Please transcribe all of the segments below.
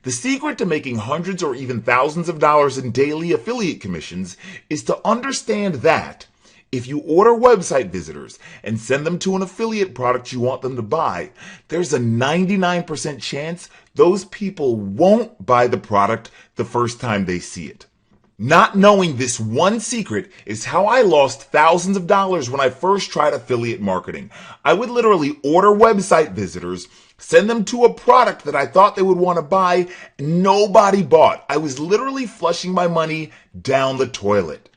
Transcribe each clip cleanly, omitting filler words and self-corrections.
The secret to making hundreds or even thousands of dollars in daily affiliate commissions is to understand that if you order website visitors and send them to an affiliate product you want them to buy, there's a 99% chance those people won't buy the product the first time they see it. Not knowing this one secret is how I lost thousands of dollars when I first tried affiliate marketing. I would literally order website visitors, send them to a product that I thought they would want to buy, and nobody bought. I was literally flushing my money down the toilet.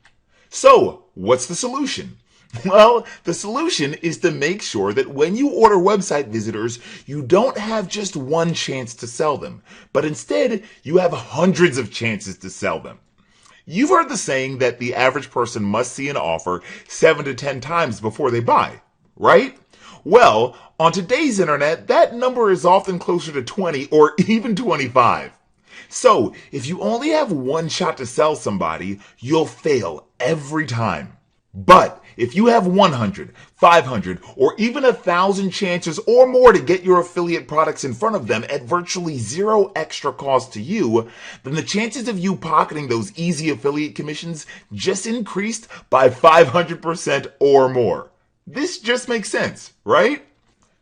So, what's the solution? Well, the solution is to make sure that when you order website visitors, you don't have just one chance to sell them, but instead you have hundreds of chances to sell them. You've heard the saying that the average person must see an offer 7 to 10 times before they buy, right? Well, on today's internet, that number is often closer to 20 or even 25. So, if you only have one shot to sell somebody, you'll fail every time. But if you have 100, 500, or even 1,000 chances or more to get your affiliate products in front of them at virtually zero extra cost to you, then the chances of you pocketing those easy affiliate commissions just increased by 500% or more. This just makes sense, right?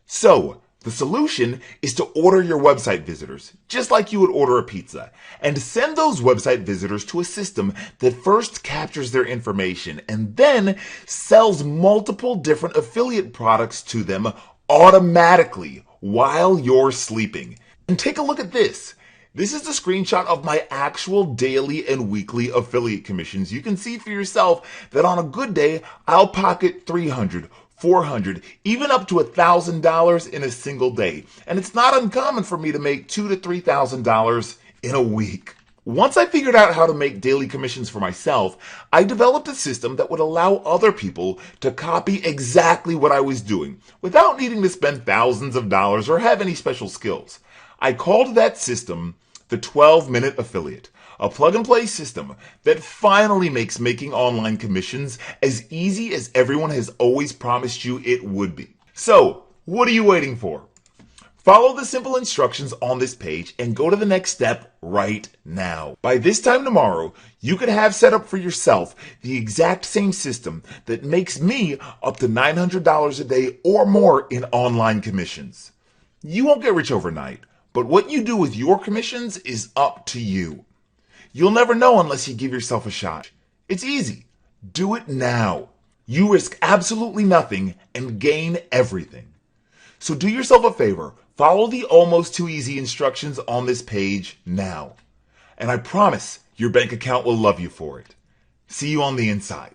So, the solution is to order your website visitors, just like you would order a pizza, and send those website visitors to a system that first captures their information and then sells multiple different affiliate products to them automatically while you're sleeping. And take a look at this. This is the screenshot of my actual daily and weekly affiliate commissions. You can see for yourself that on a good day, I'll pocket 300, 400, even up to $1,000 in a single day. And it's not uncommon for me to make $2,000 to $3,000 in a week. Once I figured out how to make daily commissions for myself, I developed a system that would allow other people to copy exactly what I was doing without needing to spend thousands of dollars or have any special skills. I called that system the 12-minute affiliate. A plug-and-play system that finally makes making online commissions as easy as everyone has always promised you it would be. So, what are you waiting for? Follow the simple instructions on this page and go to the next step right now. By this time tomorrow, you could have set up for yourself the exact same system that makes me up to $900 a day or more in online commissions. You won't get rich overnight, but what you do with your commissions is up to you. You'll never know unless you give yourself a shot. It's easy. Do it now. You risk absolutely nothing and gain everything. So do yourself a favor. Follow the almost too easy instructions on this page now. And I promise your bank account will love you for it. See you on the inside.